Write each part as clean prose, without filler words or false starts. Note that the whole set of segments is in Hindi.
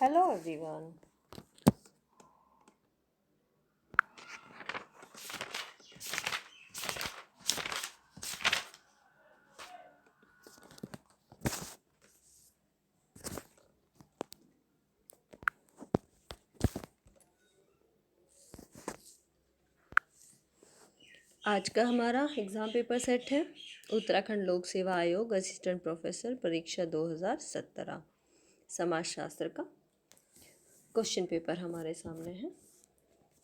Hello everyone. आज का हमारा एग्ज़ाम पेपर सेट है उत्तराखंड लोक सेवा आयोग असिस्टेंट प्रोफेसर परीक्षा 2017 समाजशास्त्र का क्वेश्चन पेपर हमारे सामने है।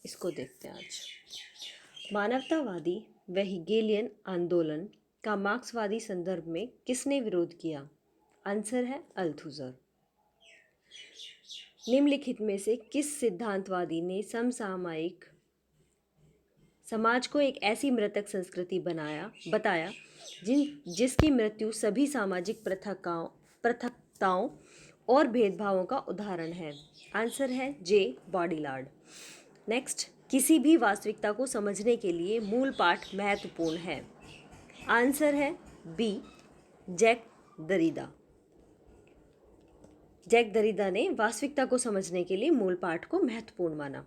इसको देखते हैं आज। मानवतावादी व हेगेलियन आंदोलन का मार्क्सवादी संदर्भ में किसने विरोध किया? आंसर है अल्थुज़र। निम्नलिखित में से किस सिद्धांतवादी ने समसामयिक समाज को एक ऐसी मृतक संस्कृति बताया जिसकी मृत्यु सभी सामाजिक पृथकताओं और भेदभावों का उदाहरण है? आंसर है जे बॉडीलार्ड। नेक्स्ट, किसी भी वास्तविकता को समझने के लिए मूल पाठ महत्वपूर्ण है? आंसर है बी जैक दरिदा। जैक दरिदा ने वास्तविकता को समझने के लिए मूल पाठ को महत्वपूर्ण माना।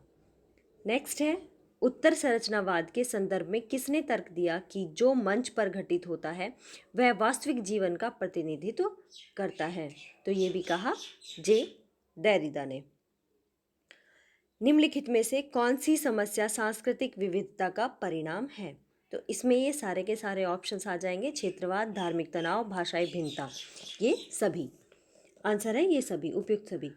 नेक्स्ट है, उत्तर संरचनावाद के संदर्भ में किसने तर्क दिया कि जो मंच पर घटित होता है वह वास्तविक जीवन का प्रतिनिधित्व करता है? तो ये भी कहा जे डेरिडा ने। निम्नलिखित में से कौन सी समस्या सांस्कृतिक विविधता का परिणाम है? तो इसमें ये सारे के सारे ऑप्शंस आ जाएंगे। क्षेत्रवाद, धार्मिक तनाव, भाषाई भिन्नता, ये सभी आंसर है, ये सभी उपयुक्त सभी।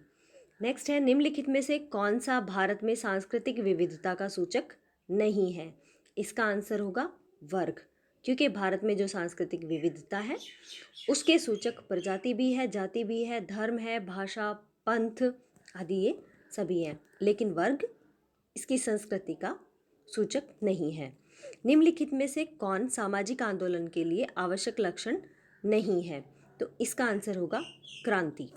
नेक्स्ट है, निम्नलिखित में से कौन सा भारत में सांस्कृतिक विविधता का सूचक नहीं है? इसका आंसर होगा वर्ग, क्योंकि भारत में जो सांस्कृतिक विविधता है उसके सूचक प्रजाति भी है, जाति भी है, धर्म है, भाषा, पंथ आदि ये सभी हैं, लेकिन वर्ग इसकी संस्कृति का सूचक नहीं है। निम्नलिखित में से कौन सामाजिक आंदोलन के लिए आवश्यक लक्षण नहीं है? तो इसका आंसर होगा क्रांति।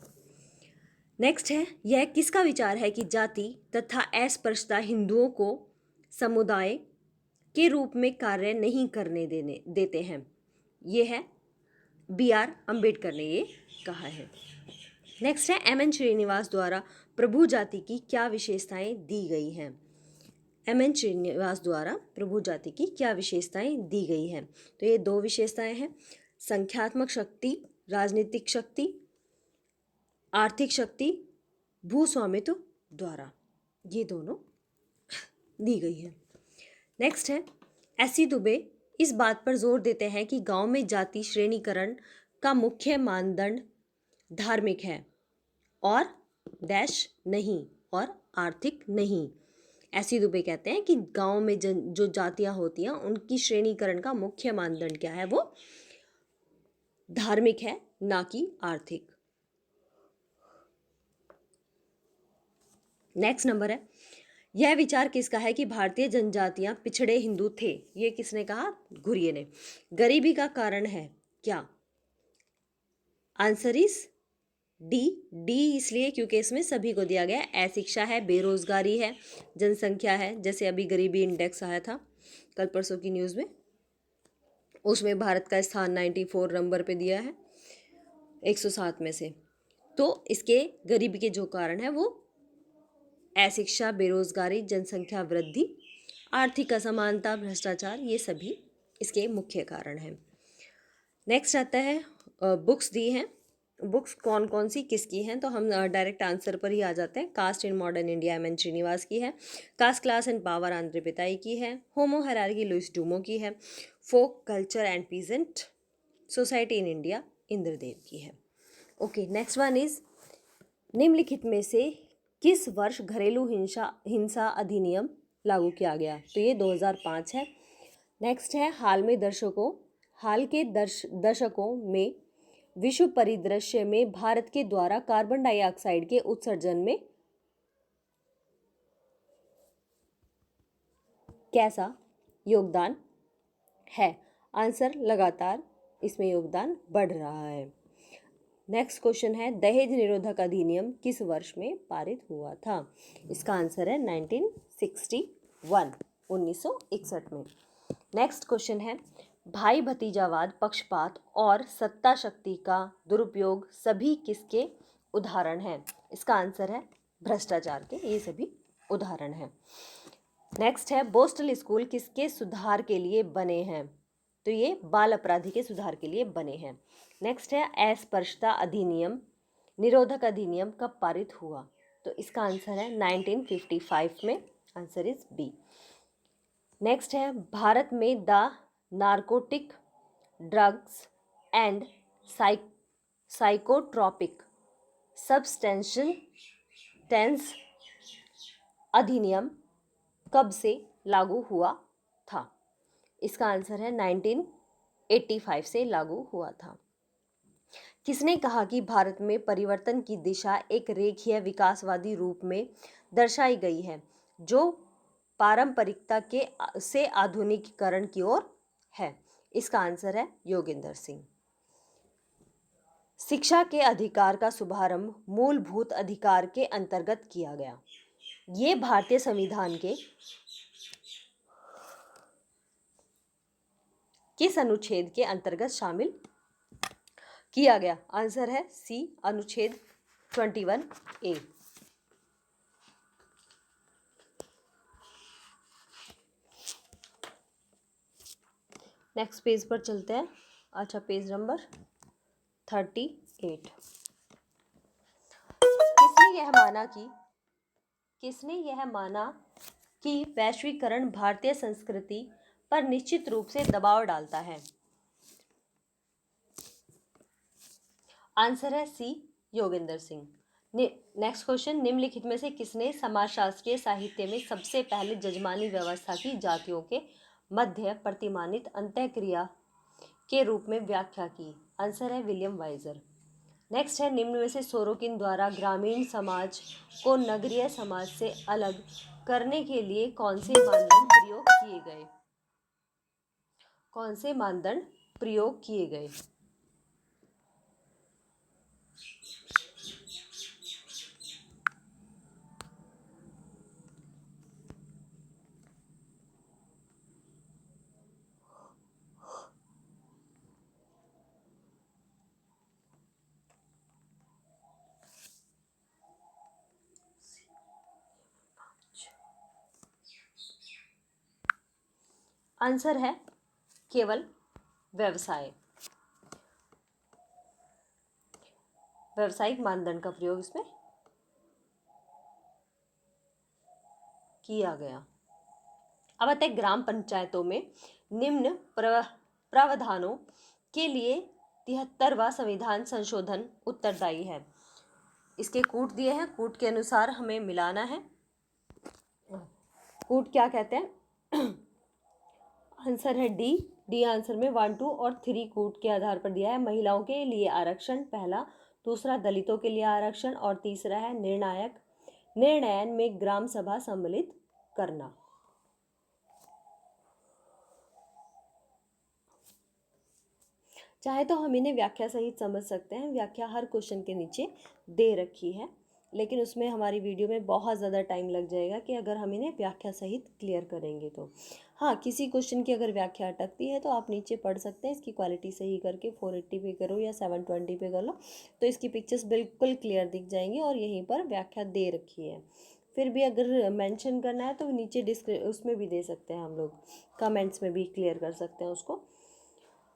नेक्स्ट है, यह किसका विचार है कि जाति तथा अस्पृश्यता हिंदुओं को समुदाय के रूप में कार्य नहीं करने देते हैं? ये है बी.आर. अम्बेडकर ने ये कहा है। नेक्स्ट है, एम.एन. श्रीनिवास द्वारा प्रभु जाति की क्या विशेषताएं दी गई हैं? एम.एन. श्रीनिवास द्वारा प्रभु जाति की क्या विशेषताएं दी गई हैं? तो ये दो विशेषताएं हैं, संख्यात्मक शक्ति, राजनीतिक शक्ति, आर्थिक शक्ति, भूस्वामित्व द्वारा, ये दोनों दी गई है। नेक्स्ट है, एस.सी. दुबे इस बात पर जोर देते हैं कि गांव में जाति श्रेणीकरण का मुख्य मानदंड धार्मिक है और डैश नहीं और आर्थिक नहीं। एस.सी. दुबे कहते हैं कि गांव में जो जातियां होती हैं उनकी श्रेणीकरण का मुख्य मानदंड क्या है? वो धार्मिक है, ना कि आर्थिक। नेक्स्ट नंबर है, यह विचार किसका है कि भारतीय जनजातियां पिछड़े हिंदू थे? ये किसने कहा? घुरिये ने। गरीबी का कारण है क्या? आंसर इज डी इसलिए क्योंकि इसमें सभी को दिया गया है। अशिक्षा है, बेरोजगारी है, जनसंख्या है, जैसे अभी गरीबी इंडेक्स आया था कल परसों की न्यूज़ में, उसमें भारत का स्थान 94 नंबर पे दिया है 107 में से। तो इसके गरीबी के जो कारण है वो अशिक्षा, बेरोजगारी, जनसंख्या वृद्धि, आर्थिक असमानता, भ्रष्टाचार, ये सभी इसके मुख्य कारण हैं। नेक्स्ट आता है, बुक्स दी हैं। बुक्स कौन कौन सी किसकी हैं? तो हम डायरेक्ट आंसर पर ही आ जाते हैं। Caste in modern India M N. Srinivas की है। Caste class and power Andre Beteille की है। होमो हायरार्की लुइस डूमो की है। Folk culture and peasant society in India Indradev की है। ओके, नेक्स्ट वन इज, निम्नलिखित में से किस वर्ष घरेलू हिंसा अधिनियम लागू किया गया? तो ये 2005 है। नेक्स्ट है, हाल के दशकों में विश्व परिदृश्य में भारत के द्वारा कार्बन डाइऑक्साइड के उत्सर्जन में कैसा योगदान है? आंसर, लगातार इसमें योगदान बढ़ रहा है। नेक्स्ट क्वेश्चन है, दहेज निरोधक अधिनियम किस वर्ष में पारित हुआ था? इसका आंसर है 1961 में। नेक्स्ट क्वेश्चन है, भाई भतीजावाद, पक्षपात और सत्ता शक्ति का दुरुपयोग सभी किसके उदाहरण हैं? इसका आंसर है भ्रष्टाचार के ये सभी उदाहरण हैं। नेक्स्ट है बोस्टल स्कूल किसके सुधार के लिए बने हैं? तो ये बाल अपराधी के सुधार के लिए बने हैं। नेक्स्ट है अस्पृश्यता अधिनियम निरोधक अधिनियम कब पारित हुआ? तो इसका आंसर है 1955 में। Answer is B. नेक्स्ट है भारत में the narcotic drugs and psychotropic substance अधिनियम कब से लागू हुआ था? इसका आंसर है 1985 से लागू हुआ था। किसने कहा कि भारत में परिवर्तन की दिशा एक रेखीय विकासवादी रूप में दर्शाई गई है जो पारंपरिकता के से आधुनिकीकरण की ओर है? इसका आंसर है योगेंद्र सिंह। शिक्षा के अधिकार का शुभारंभ मूलभूत अधिकार के अंतर्गत किया गया। ये भारतीय संविधान के किस अनुच्छेद के अंतर्गत शामिल किया गया? आंसर है सी अनुच्छेद 21A। नेक्स्ट पेज पर चलते हैं। अच्छा, पेज नंबर 38। किसने यह माना कि वैश्वीकरण भारतीय संस्कृति पर निश्चित रूप से दबाव डालता है? आंसर है सी योगेंद्र सिंह। नेक्स्ट क्वेश्चन, निम्नलिखित में से किसने समाजशास्त्रीय साहित्य में सबसे पहले जजमानी व्यवस्था की जातियों के मध्य प्रतिमानित अंतःक्रिया के रूप में व्याख्या की? आंसर है विलियम वाइजर। नेक्स्ट है निम्न में से सोरोकिन द्वारा ग्रामीण समाज को नगरीय समाज से अलग करने के लिए कौन से मानदंड प्रयोग किए गए? आंसर है केवल व्यावसायिक मानदंड का प्रयोग इसमें किया गया। अब आते हैं ग्राम पंचायतों में निम्न प्रावधानों के लिए 73वां संविधान संशोधन उत्तरदायी है। इसके कूट दिए हैं, कूट के अनुसार हमें मिलाना है। कूट क्या कहते हैं? आंसर है डी आंसर में 1, 2 और 3 कूट के आधार पर दिया है। महिलाओं के लिए आरक्षण पहला, दूसरा दलितों के लिए आरक्षण और तीसरा है निर्णयन में ग्राम सभा सम्मिलित करना। चाहे तो हम इन्हें व्याख्या सहित समझ सकते हैं। व्याख्या हर क्वेश्चन के नीचे दे रखी है, लेकिन उसमें हमारी वीडियो में बहुत ज़्यादा टाइम लग जाएगा कि अगर हम इन्हें व्याख्या सहित क्लियर करेंगे तो। हाँ, किसी क्वेश्चन की अगर व्याख्या अटकती है तो आप नीचे पढ़ सकते हैं। इसकी क्वालिटी सही करके 480 पे करो या 720 पे कर लो तो इसकी पिक्चर्स बिल्कुल क्लियर दिख जाएंगी और यहीं पर व्याख्या दे रखी है। फिर भी अगर मेंशन करना है तो नीचे उसमें भी दे सकते हैं, हम लोग कमेंट्स में भी क्लियर कर सकते हैं उसको।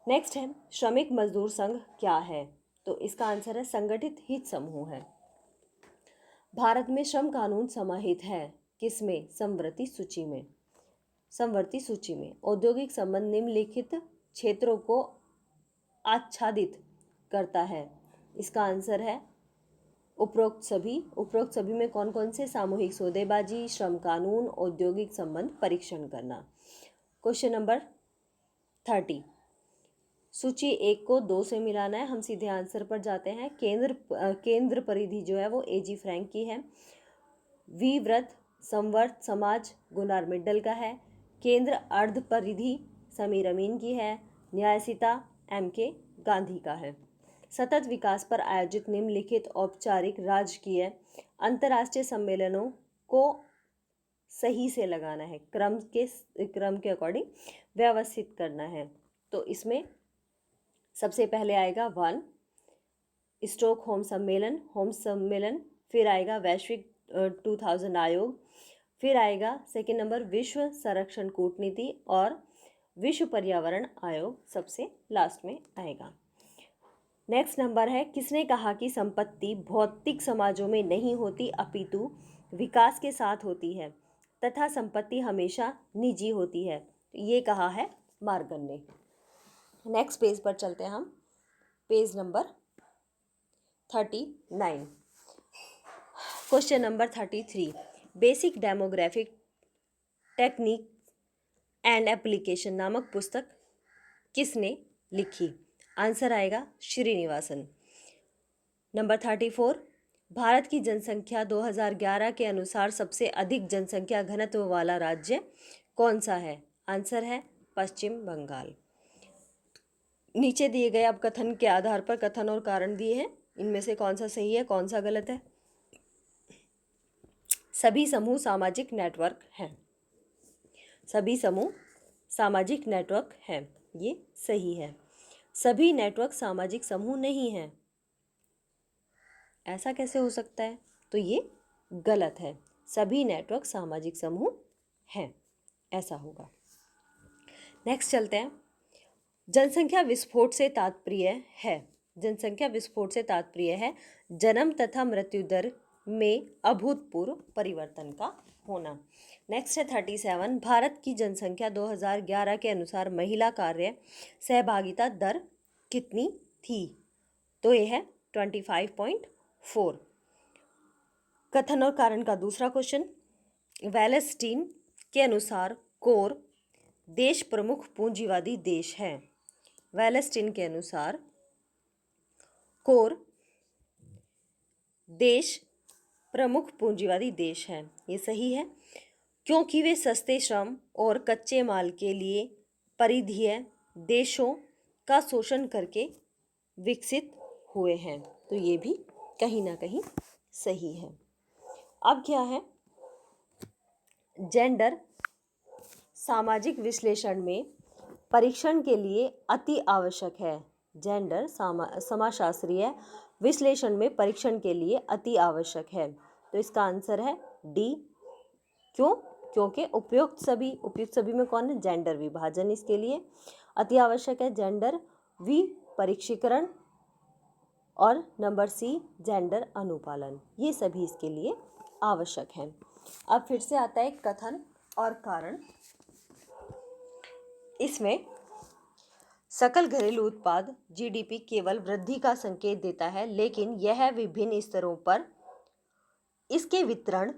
नेक्स्ट है श्रमिक मजदूर संघ क्या है? तो इसका आंसर है संगठित हित समूह है। भारत में श्रम कानून समाहित है किसमें? समवर्ती सूची में। औद्योगिक संबंध निम्नलिखित क्षेत्रों को आच्छादित करता है। इसका आंसर है उपरोक्त सभी में कौन कौन से? सामूहिक सौदेबाजी, श्रम कानून, औद्योगिक संबंध परीक्षण करना। क्वेश्चन नंबर 30, सूची 1 को 2 से मिलाना है। हम सीधे आंसर पर जाते हैं। केंद्र परिधि जो है वो एजी फ्रैंक की है। विव्रत संवर्त समाज गुनार मिड्डल का है। केंद्र अर्ध परिधि समीर अमीन की है। न्यायसिता MK गांधी का है। सतत विकास पर आयोजित निम्नलिखित औपचारिक राजकीय अंतर्राष्ट्रीय सम्मेलनों को सही से लगाना है, क्रम के अकॉर्डिंग व्यवस्थित करना है। तो इसमें सबसे पहले आएगा 1 स्टॉकहोम सम्मेलन, फिर आएगा वैश्विक 2000 आयोग, फिर आएगा सेकंड नंबर विश्व संरक्षण कूटनीति और विश्व पर्यावरण आयोग सबसे लास्ट में आएगा। नेक्स्ट नंबर है, किसने कहा कि संपत्ति भौतिक समाजों में नहीं होती अपितु विकास के साथ होती है तथा संपत्ति हमेशा निजी होती है? ये कहा है मॉर्गन ने। नेक्स्ट पेज पर चलते हैं हम, page number 39। Question number 33, basic demographic technique and application नामक पुस्तक किसने लिखी? आंसर आएगा श्रीनिवासन। नंबर 34, भारत की जनसंख्या 2011 के अनुसार सबसे अधिक जनसंख्या घनत्व वाला राज्य कौन सा है? आंसर है पश्चिम बंगाल। नीचे दिए गए अब कथन के आधार पर कथन और कारण दिए हैं, इनमें से कौन सा सही है, कौन सा गलत है? सभी समूह सामाजिक नेटवर्क हैं। सभी समूह सामाजिक नेटवर्क हैं, ये सही है। सभी नेटवर्क सामाजिक समूह नहीं हैं, ऐसा कैसे हो सकता है? तो ये गलत है। सभी नेटवर्क सामाजिक समूह हैं, ऐसा होगा। नेक्स्ट चलते हैं, जनसंख्या विस्फोट से तात्पर्य है। जनसंख्या विस्फोट से तात्पर्य है जन्म तथा मृत्यु दर में अभूतपूर्व परिवर्तन का होना। नेक्स्ट है 37, भारत की जनसंख्या 2011 के अनुसार महिला कार्य सहभागिता दर कितनी थी? तो ये है 25.4। कथन और कारण का दूसरा क्वेश्चन, वैलेस्टीन के अनुसार कोर देश प्रमुख पूंजीवादी देश है। वैलेस्टीन के अनुसार कोर देश प्रमुख पूंजीवादी देश है, ये सही है, क्योंकि वे सस्ते श्रम और कच्चे माल के लिए परिधीय देशों का शोषण करके विकसित हुए हैं। तो ये भी कहीं ना कहीं सही है। अब क्या है, जेंडर सामाजिक विश्लेषण में परीक्षण के लिए अति आवश्यक है। जेंडर समाजशास्त्रीय विश्लेषण में परीक्षण के लिए अति आवश्यक है। तो इसका आंसर है डी। क्यों? क्योंकि उपयुक्त सभी में कौन है? जेंडर विभाजन इसके लिए अति आवश्यक है। जेंडर विपरीक्षीकरण और नंबर सी जेंडर अनुपालन, ये सभी इसके लिए आवश्यक हैं। अब फिर से आता है कथन और कारण। इसमें सकल घरेलू उत्पाद जीडीपी केवल वृद्धि का संकेत देता है, लेकिन यह विभिन्न स्तरों पर इसके वितरण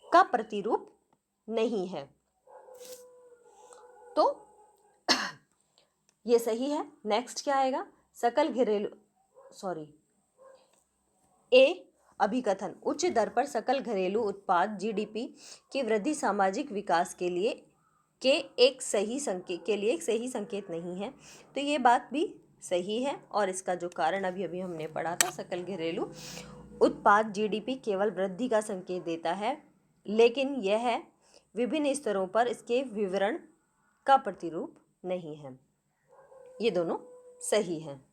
का प्रतिरूप नहीं है। तो ये सही है। नेक्स्ट क्या आएगा? सकल घरेलू अभिकथन, उच्च दर पर सकल घरेलू उत्पाद जीडीपी की वृद्धि सामाजिक विकास के लिए एक सही संकेत नहीं है। तो ये बात भी सही है, और इसका जो कारण अभी हमने पढ़ा था, सकल घरेलू उत्पाद जीडीपी केवल वृद्धि का संकेत देता है, लेकिन यह विभिन्न स्तरों पर इसके विवरण का प्रतिरूप नहीं है। ये दोनों सही हैं,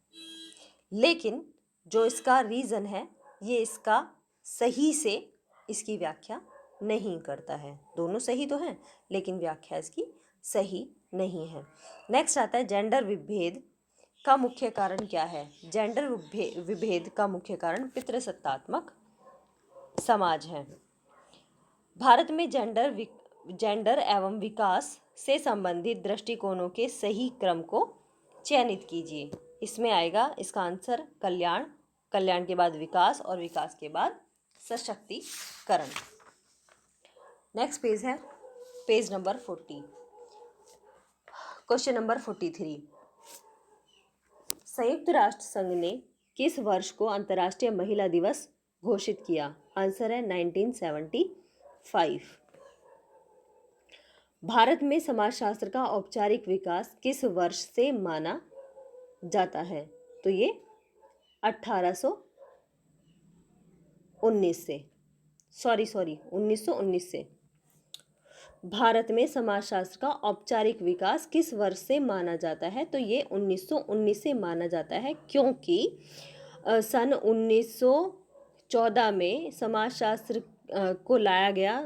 लेकिन जो इसका रीज़न है ये इसका सही से इसकी व्याख्या नहीं करता है। दोनों सही तो हैं, लेकिन व्याख्या इसकी सही नहीं है। नेक्स्ट आता है जेंडर विभेद का मुख्य कारण क्या है? जेंडर विभेद का मुख्य कारण पितृसत्तात्मक समाज है। भारत में जेंडर एवं विकास से संबंधित दृष्टिकोणों के सही क्रम को चयनित कीजिए। इसमें आएगा इसका आंसर कल्याण के बाद विकास, और विकास के बाद सशक्तिकरण। नेक्स्ट पेज है पेज नंबर 40। क्वेश्चन नंबर 43, संयुक्त राष्ट्र संघ ने किस वर्ष को अंतर्राष्ट्रीय महिला दिवस घोषित किया? आंसर है 1975। भारत में समाजशास्त्र का औपचारिक विकास किस वर्ष से माना जाता है? तो ये 1919 से। भारत में समाजशास्त्र का औपचारिक विकास किस वर्ष से माना जाता है? तो ये 1919 से माना जाता है, क्योंकि सन 1914 में समाजशास्त्र को लाया गया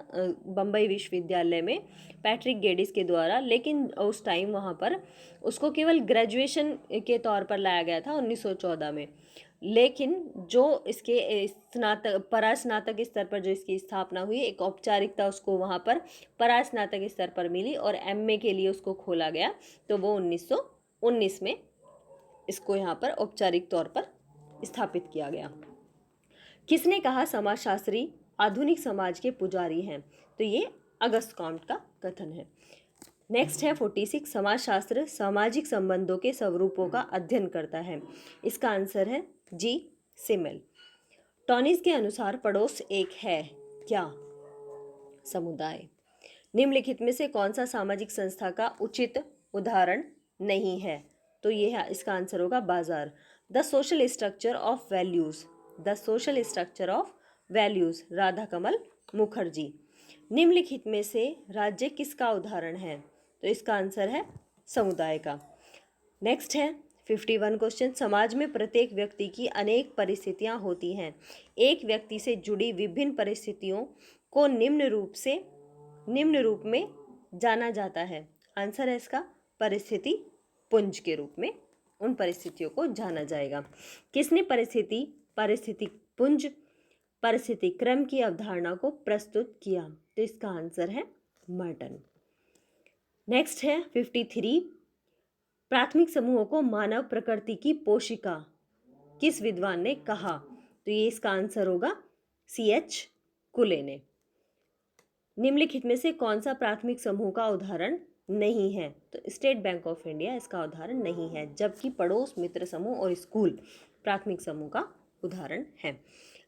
बम्बई विश्वविद्यालय में पैट्रिक गेडिस के द्वारा, लेकिन उस टाइम वहाँ पर उसको केवल ग्रेजुएशन के तौर पर लाया गया था 1914 में। लेकिन जो इसके स्नातक परास्नातक स्तर पर जो इसकी स्थापना हुई, एक औपचारिकता उसको वहाँ पर परास्नातक स्तर पर मिली और एमए के लिए उसको खोला गया, तो वो 1919 में इसको यहाँ पर औपचारिक तौर पर स्थापित किया गया। किसने कहा समाजशास्त्री आधुनिक समाज के पुजारी हैं? तो ये अगस्त कॉम्ट का कथन है। नेक्स्ट है 46, समाजशास्त्र सामाजिक संबंधों के स्वरूपों का अध्ययन करता है। इसका आंसर है जी सिमेल। टॉनिस के अनुसार पड़ोस एक है क्या? समुदाय। निम्नलिखित में से कौन सा सामाजिक संस्था का उचित उदाहरण नहीं है? तो ये है, इसका आंसर होगा बाजार। The social structure of values, the social structure of values, Radha Kamal Mukherjee. निम्नलिखित में से राज्य किसका उदाहरण है? तो इसका आंसर है समुदाय का। नेक्स्ट है 51 क्वेश्चन, समाज में प्रत्येक व्यक्ति की अनेक परिस्थितियां होती हैं। एक व्यक्ति से जुड़ी विभिन्न परिस्थितियों को निम्न रूप में जाना जाता है। आंसर है इसका परिस्थिति पुंज के रूप में उन परिस्थितियों को जाना जाएगा। किसने परिस्थिति पुंज, परिस्थिति क्रम की अवधारणा को प्रस्तुत किया? तो इसका आंसर है मर्टन। नेक्स्ट है 53, प्राथमिक समूहों को मानव प्रकृति की पोशिका किस विद्वान ने कहा? तो ये इसका आंसर होगा CH कुले ने। निम्नलिखित में से कौन सा प्राथमिक समूह का उदाहरण नहीं है? तो स्टेट बैंक ऑफ इंडिया इसका उदाहरण नहीं है, जबकि पड़ोस, मित्र समूह और स्कूल प्राथमिक समूह का उदाहरण है।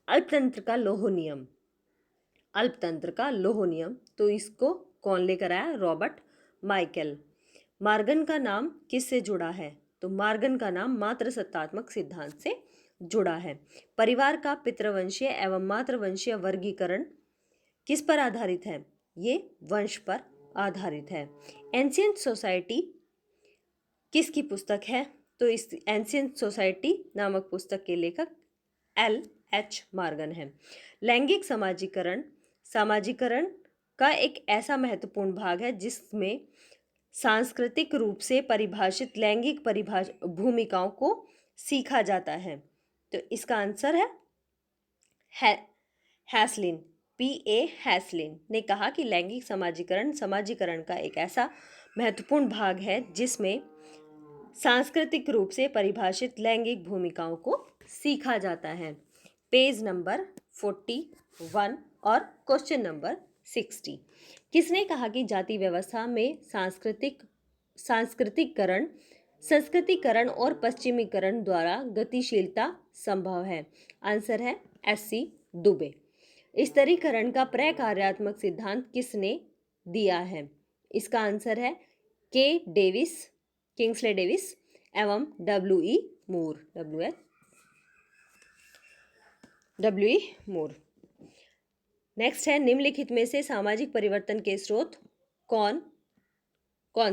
अल्पतंत्र का लौह नियम, अल्पतंत्र का लौह नियम, तो इसको कौन लेकर आया? Robert Michael. मार्गन का नाम किससे जुड़ा है? तो मार्गन का नाम मातृसत्तात्मक सिद्धांत से जुड़ा है। परिवार का पितृवंशीय एवं मातृवंशीय वर्गीकरण किस पर आधारित है? ये वंश पर आधारित है। एंशियंट सोसाइटी किसकी पुस्तक है? तो इस एंशियंट सोसाइटी नामक पुस्तक के लेखक LH मार्गन है। लैंगिक सामाजिकरण का एक ऐसा महत्वपूर्ण भाग है जिसमें सांस्कृतिक रूप से परिभाषित लैंगिक भूमिकाओं को सीखा जाता है। तो इसका आंसर है हैसलिन, PA हैसलिन ने कहा कि लैंगिक समाजीकरण का एक ऐसा महत्वपूर्ण भाग है जिसमें सांस्कृतिक रूप से परिभाषित लैंगिक भूमिकाओं को सीखा जाता है। पेज नंबर 41 और क्वेश्चन नंबर 60, किसने कहा कि जाति व्यवस्था में संस्कृतिकरण और पश्चिमीकरण द्वारा गतिशीलता संभव है? आंसर है SC दुबे। स्तरीकरण का प्रकार्यात्मक सिद्धांत किसने दिया है? इसका आंसर है किंग्सले डेविस एवं W.E. मूर। नेक्स्ट है, निम्नलिखित में से सामाजिक परिवर्तन के स्रोत कौन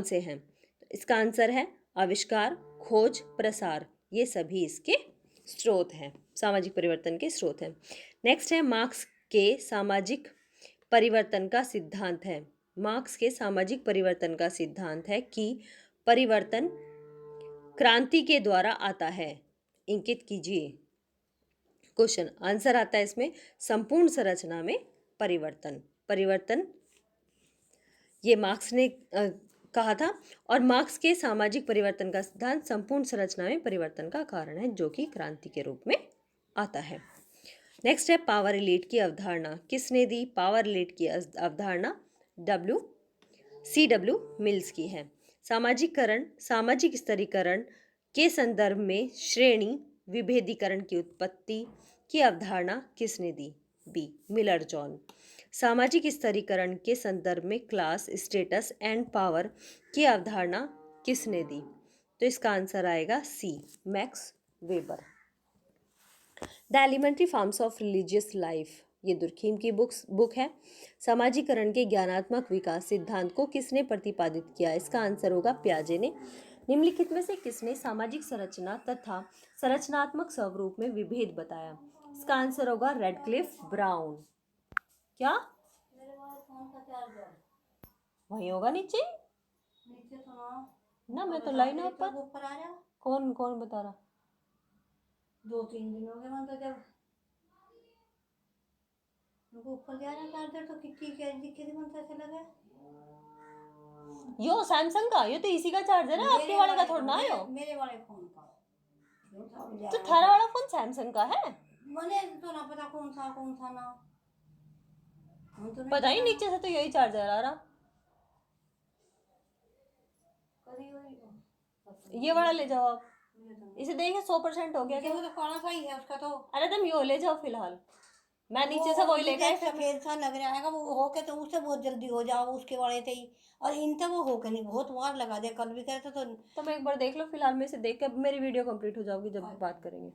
से हैं? इसका आंसर है आविष्कार, खोज, प्रसार, ये सभी इसके स्रोत हैं, सामाजिक परिवर्तन के स्रोत हैं। नेक्स्ट है, मार्क्स के सामाजिक परिवर्तन का सिद्धांत है। मार्क्स के सामाजिक परिवर्तन का सिद्धांत है कि परिवर्तन क्रांति के द्वारा आता है। इंकित कीजिए। क्वेश्चन आंसर आता है इसमें संपूर्ण संरचना में परिवर्तन ये मार्क्स ने कहा था, और मार्क्स के सामाजिक परिवर्तन का सिद्धांत संपूर्ण संरचना में परिवर्तन का कारण है जो कि क्रांति के रूप में आता है। नेक्स्ट है, पावर रिलेट की अवधारणा किसने दी? पावर रिलेट की अवधारणा CW मिल्स की है। सामाजिक स्तरीकरण के संदर्भ में श्रेणी विभेदीकरण की उत्पत्ति की अवधारणा किसने दी? B. Miller John. सामाजिक स्तरीकरण के संदर्भ में क्लास, स्टेटस एंड पावर की अवधारणा किसने दी? तो इसका आंसर आएगा C. Max Weber. The elementary forms of religious life ये दुर्खीम की बुक है। समाजीकरण के ज्ञानात्मक विकास सिद्धांत को किसने प्रतिपादित किया? इसका आंसर होगा पियाजे ने। निम्नलिखित में से किसने सामाजिक संरचना तथा संरचनात्मक स्वरूप में विभेद बताया? इसका आंसर होगा रेडक्लिफ ब्राउन। क्या वही होगा नीचे तो ना, मैं तो लाइन ऊपर आ रहा। कौन कौन बता रहा? 2-3 दिन हो गए मैं तो जब ऊपर जा रहा चार्जर तो कितनी दिक्कत बनता चला गया। यो सैमसंग का, ये तो इसी का चार्जर है, आपके वाले का थोड़ा ना आयो। मेरे वाले फोन का तो थारा वाला फोन सैमसंग का है। मैंने तो ना पता कौन सा ना तो पता ही नीचे से तो यही चार्जर आ रहा। ये वाला ले जाओ आप, इसे देखिए 100% हो गया। वो तो काला सा ही है उसका तो। अरे तुम यो ले जाओ फिलहाल, मैं नीचे से वही लेकर सफेद सा लग रहा है वो होके तो उससे बहुत जल्दी हो जाओ उसके वाले थे ही, और इनसे वो होके नहीं बहुत बार लगा दे। कल भी करे तो तुम एक बार देख लो फिलहाल में से देख के मेरी वीडियो कंप्लीट हो जाओगी जब बात करेंगे।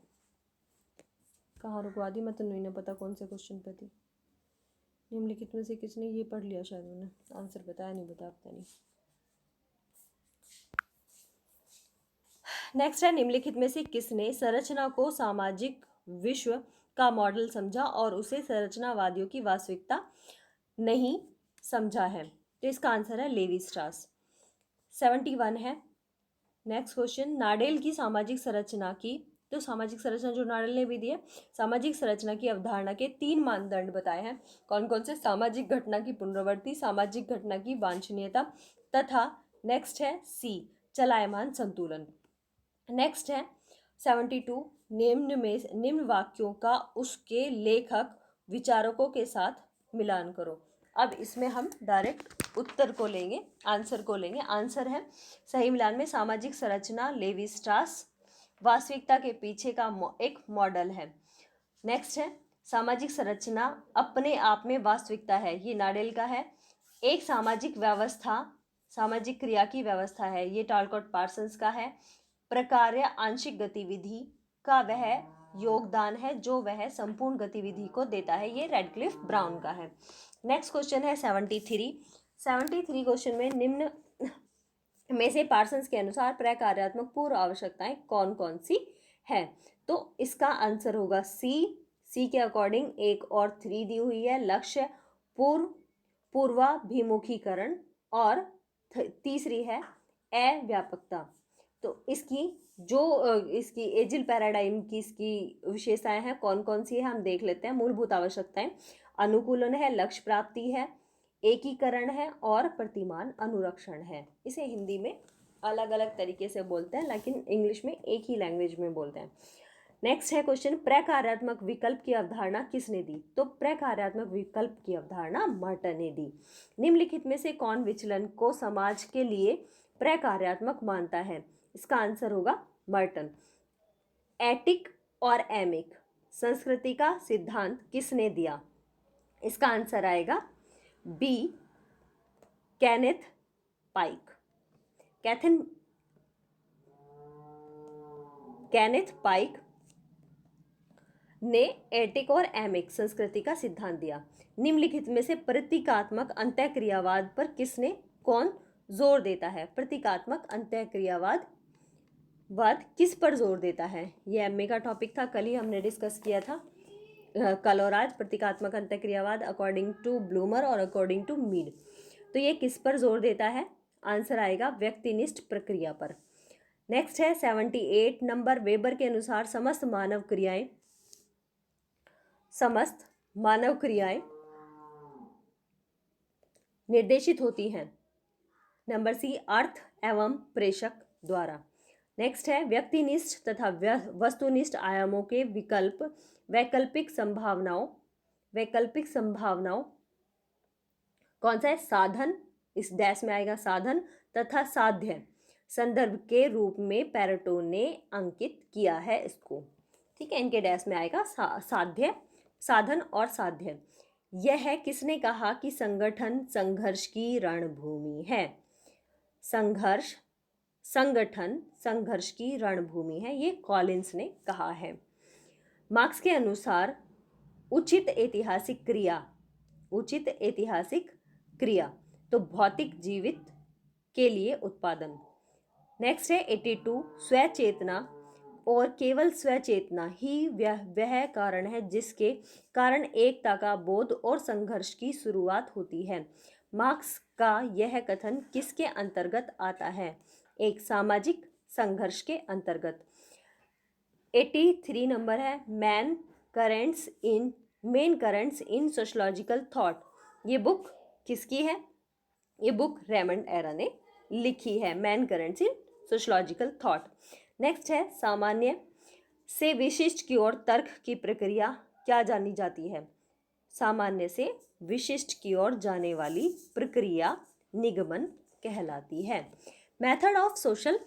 कहाँ रुकवा दी मैं तो नहीं ना पता कौन से क्वेश्चन पे थी। निम्नलिखित में से किसने ये पढ़ लिया? शायद मैंने आंसर बताया नहीं, बता पता नहीं। नेक्स्ट है निम्नलिखित में से किसने संरचना को सामाजिक विश्व का मॉडल समझा और उसे संरचनावादियों की वास्तविकता नहीं समझा है? तो इसका आंसर है लेवी स्ट्रास। 71 है नेक्स्ट क्वेश्चन। नाडेल की सामाजिक संरचना की, तो सामाजिक संरचना जो नाडेल ने भी दी है, सामाजिक संरचना की अवधारणा के 3 मानदंड बताए हैं। कौन कौन से? सामाजिक घटना की पुनरावृत्ति, सामाजिक घटना की वांछनीयता तथा नेक्स्ट है सी चलायमान संतुलन। नेक्स्ट है 72 निम्न वाक्यों का उसके लेखक विचारकों के साथ मिलान करो। अब इसमें हम डायरेक्ट उत्तर को लेंगे, आंसर को लेंगे। आंसर है सही मिलान में सामाजिक संरचना लेवी स्ट्रास वास्तविकता के पीछे का एक मॉडल है। नेक्स्ट है सामाजिक संरचना अपने आप में वास्तविकता है, ये नाडेल का है। एक सामाजिक व्यवस्था सामाजिक क्रिया की व्यवस्था है, ये टालकॉट पार्सन्स का है। प्रकार्य आंशिक गतिविधि का वह योगदान है जो वह संपूर्ण गतिविधि को देता है, ये रेडक्लिफ ब्राउन का है। नेक्स्ट क्वेश्चन है 73 क्वेश्चन में निम्न में से पार्सन्स के अनुसार प्रकार्यात्मक पूर्व आवश्यकताएं कौन कौन सी है? तो इसका आंसर होगा सी के अकॉर्डिंग 1 और 3 दी हुई है। लक्ष्य पूर्वाभिमुखीकरण और तीसरी है अव्यापकता। तो इसकी इसकी एजिल पैराडाइम की इसकी विशेषताएं हैं कौन कौन सी है हम देख लेते हैं। मूलभूत आवश्यकताएं, अनुकूलन है, लक्ष्य प्राप्ति है, एकीकरण है और प्रतिमान अनुरक्षण है। इसे हिंदी में अलग अलग तरीके से बोलते हैं लेकिन इंग्लिश में एक ही लैंग्वेज में बोलते हैं। नेक्स्ट है क्वेश्चन, प्रकार्यात्मक विकल्प की अवधारणा किसने दी? तो प्रकार्यात्मक विकल्प की अवधारणा मर्टन ने दी। निम्नलिखित में से कौन विचलन को समाज के लिए प्रकार्यात्मक मानता है? इसका आंसर होगा मर्टन। एटिक और एमिक संस्कृति का सिद्धांत किसने दिया? इसका आंसर आएगा बी केनेथ पाइक। केनेथ पाइक ने एटिक और एमिक संस्कृति का सिद्धांत दिया। निम्नलिखित में से प्रतीकात्मक अंतःक्रियावाद पर कौन जोर देता है? प्रतीकात्मक अंतःक्रियावाद किस पर जोर देता है? यह एमए का टॉपिक था, कल ही हमने डिस्कस किया था, कल और आज। प्रतीकात्मक अंतःक्रियावाद अकॉर्डिंग टू ब्लूमर और अकॉर्डिंग टू मीड। तो ये किस पर जोर देता है? आंसर आएगा व्यक्तिनिष्ठ प्रक्रिया पर। नेक्स्ट है 78 नंबर, वेबर के अनुसार समस्त मानव क्रियाएं निर्देशित होती हैं। नंबर सी अर्थ एवं प्रेषक द्वारा। नेक्स्ट है व्यक्तिनिष्ठ तथा वस्तुनिष्ठ आयामों के वैकल्पिक संभावनाओं कौन सा है? साधन, इस डैश में आएगा साधन तथा साध्य संदर्भ के रूप में पैरेटो ने अंकित किया है इसको। ठीक है, इनके डैश में आएगा साधन और साध्य। यह किसने कहा कि संगठन संघर्ष की रणभूमि है? संगठन संघर्ष की रणभूमि है, ये कॉलिंस ने कहा है। मार्क्स के अनुसार उचित ऐतिहासिक क्रिया, उचित ऐतिहासिक क्रिया, तो भौतिक जीवित के लिए उत्पादन। नेक्स्ट है 82, स्वचेतना और केवल स्वचेतना ही वह कारण है जिसके कारण एकता का बोध और संघर्ष की शुरुआत होती है। मार्क्स का यह कथन किसके अंतर्गत आता है? एक सामाजिक संघर्ष के अंतर्गत। 83 नंबर है मेन करेंट्स इन सोशलॉजिकल थॉट। ये बुक किसकी है? ये बुक रेमंड एरा ने लिखी है, मेन करेंट्स इन सोशलॉजिकल थॉट। नेक्स्ट है सामान्य से विशिष्ट की ओर तर्क की प्रक्रिया क्या जानी जाती है? सामान्य से विशिष्ट की ओर जाने वाली प्रक्रिया निगमन कहलाती है। मेथड ऑफ सोशल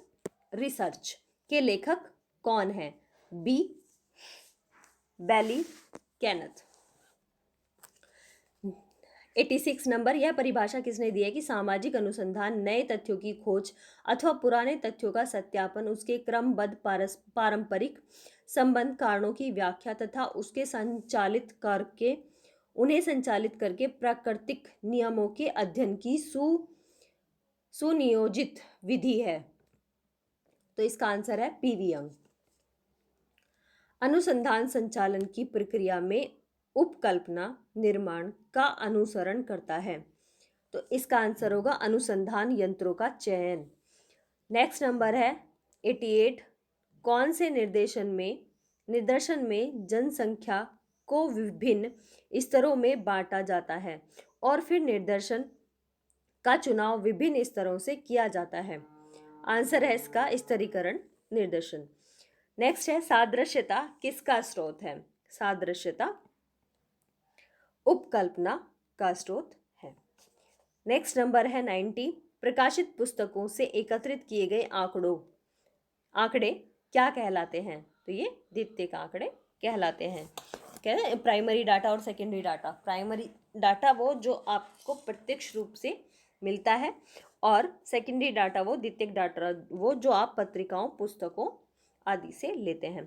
रिसर्च के लेखक कौन है? बी बैली केनेथ। 86 नंबर, यह परिभाषा किसने दी है कि सामाजिक अनुसंधान नए तथ्यों की खोज अथवा पुराने तथ्यों का सत्यापन, उसके क्रमबद्ध पारंपरिक संबंध, कारणों की व्याख्या तथा उसके उन्हें संचालित करके प्राकृतिक नियमों के अध्ययन की सुनियोजित विधि है। तो इसका आंसर है पीवी यंग। अनुसंधान संचालन की प्रक्रिया में उपकल्पना निर्माण का अनुसरण करता है। तो इसका आंसर होगा अनुसंधान यंत्रों का चयन। नेक्स्ट नंबर है 88, कौन से निदर्शन में जनसंख्या को विभिन्न स्तरों में बांटा जाता है और फिर निदर्शन का चुनाव विभिन्न स्तरों से किया जाता है? आंसर है इसका स्तरीकरण निर्देशन। नेक्स्ट है सादृश्यता किसका स्रोत है? सादृश्यता उपकल्पना का स्रोत है। नेक्स्ट नंबर है 90, प्रकाशित पुस्तकों से एकत्रित किए गए आंकड़े क्या कहलाते हैं? तो ये द्वितीयक आंकड़े कहलाते हैं। कहते हैं प्राइमरी डाटा और सेकेंडरी डाटा। प्राइमरी डाटा वो जो आपको प्रत्यक्ष रूप से मिलता है, और सेकेंडरी डाटा वो द्वितीयक डाटा वो जो आप पत्रिकाओं पुस्तकों आदि से लेते हैं।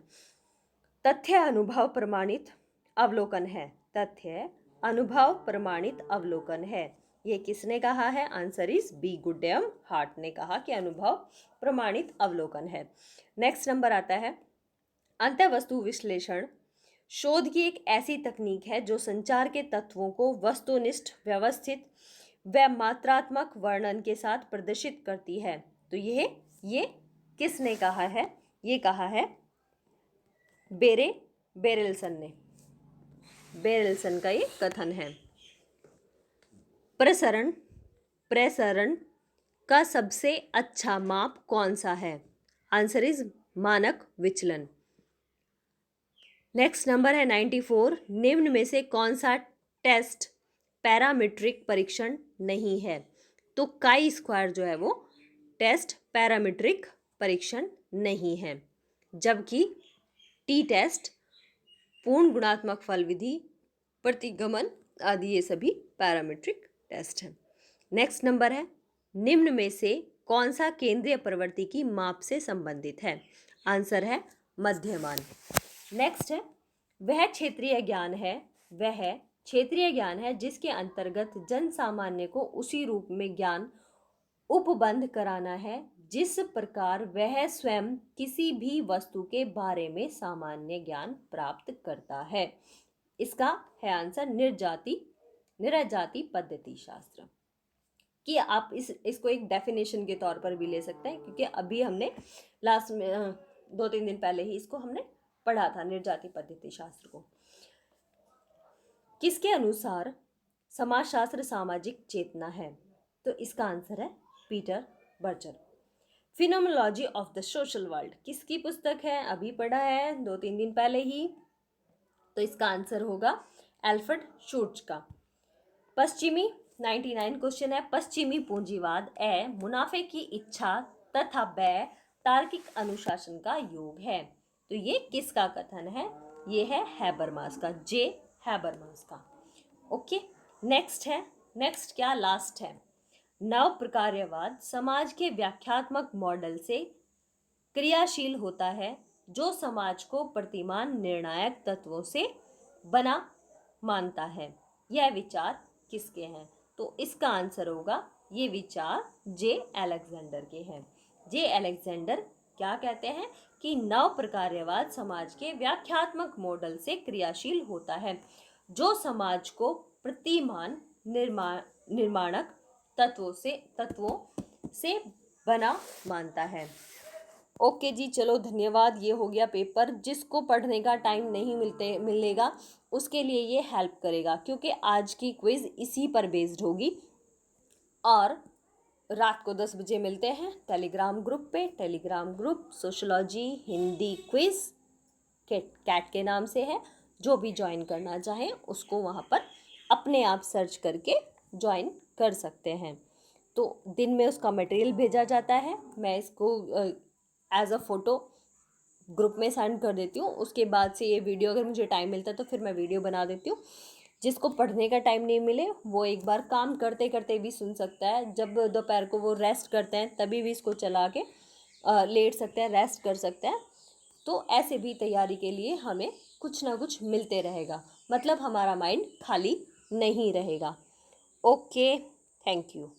तथ्य अनुभव प्रमाणित अवलोकन है। तथ्य अनुभव प्रमाणित अवलोकन है। ये किसने कहा है? आंसर इज बी गुडम हार्ट ने कहा कि अनुभव प्रमाणित अवलोकन है। नेक्स्ट नंबर आता है अंतःवस्तु विश्लेषण। शोध की एक ऐसी तकनीक है जो संचार के तत्वों को वस्तुनिष्ठ, व्यवस्थित व मात्रात्मक वर्णन के साथ प्रदर्शित करती है। तो ये किसने कहा है? ये कहा है बेरेल्सन ने। बेरेल्सन का ये कथन है। प्रसरण का सबसे अच्छा माप कौन सा है? आंसर इज मानक विचलन। नेक्स्ट नंबर है 94, निम्न में से कौन सा टेस्ट पैरामीट्रिक परीक्षण नहीं है? तो काई स्क्वायर जो है वो टेस्ट पैरामीट्रिक परीक्षण नहीं है, जबकि टी टेस्ट, पूर्ण गुणात्मक फल विधि, प्रतिगमन आदि ये सभी पैरामीट्रिक टेस्ट हैं। नेक्स्ट नंबर है निम्न में से कौन सा केंद्रीय प्रवृत्ति की माप से संबंधित है? आंसर है मध्यमान। नेक्स्ट है वह क्षेत्रीय ज्ञान है जिसके अंतर्गत जन सामान्य को उसी रूप में ज्ञान उपबंध कराना है जिस प्रकार वह स्वयं किसी भी वस्तु के बारे में सामान्य ज्ञान प्राप्त करता है। इसका है आंसर निरजाति पद्धति शास्त्र। कि आप इसको एक डेफिनेशन के तौर पर भी ले सकते हैं, क्योंकि अभी हमने लास्ट में 2-3 दिन पहले ही इसको हमने पढ़ा था, निर्जाति पद्धति शास्त्र को। किसके अनुसार समाजशास्त्र सामाजिक चेतना है? तो इसका आंसर है Peter Berger. Phenomenology of the social world किसकी पुस्तक है? अभी पढ़ा है 2-3 दिन पहले ही। तो इसका आंसर होगा एल्फ्रेड शूर्च का। पश्चिमी 99 क्वेश्चन है, पश्चिमी पूंजीवाद ए मुनाफे की इच्छा तथा व्यय तार्किक अनुशासन का योग है। तो ये किसका कथन है? ये है हैबरमास का, जे हैबरमास का। ओके, नेक्स्ट क्या लास्ट है, नव प्रकार्यवाद समाज के व्याख्यात्मक मॉडल से क्रियाशील होता है जो समाज को प्रतिमान निर्णायक तत्वों से बना मानता है। यह विचार किसके हैं? तो इसका आंसर होगा ये विचार जे अलेक्जेंडर के हैं। जे अलेक्जेंडर क्या कहते हैं कि नव प्रकार्यवाद समाज के व्याख्यात्मक मॉडल से क्रियाशील होता है, जो समाज को प्रतिमान निर्माणक तत्वों से बना मानता है। ओके जी, चलो धन्यवाद। ये हो गया पेपर। जिसको पढ़ने का टाइम नहीं मिलेगा उसके लिए ये हेल्प करेगा, क्योंकि आज की क्विज इसी पर बेस्ड होगी। और रात को 10 बजे मिलते हैं टेलीग्राम ग्रुप पे। Telegram group sociology Hindi quiz cat के नाम से है। जो भी ज्वाइन करना चाहें उसको वहाँ पर अपने आप सर्च करके ज्वाइन कर सकते हैं। तो दिन में उसका मटेरियल भेजा जाता है, मैं इसको एज अ फ़ोटो ग्रुप में सेंड कर देती हूँ। उसके बाद से ये वीडियो अगर मुझे टाइम मिलता है तो फिर मैं वीडियो बना देती हूँ। जिसको पढ़ने का टाइम नहीं मिले वो एक बार काम करते करते भी सुन सकता है। जब दोपहर को वो रेस्ट करते हैं तभी भी इसको चला के लेट सकते हैं, रेस्ट कर सकते हैं। तो ऐसे भी तैयारी के लिए हमें कुछ ना कुछ मिलते रहेगा, मतलब हमारा माइंड खाली नहीं रहेगा। Okay, thank you.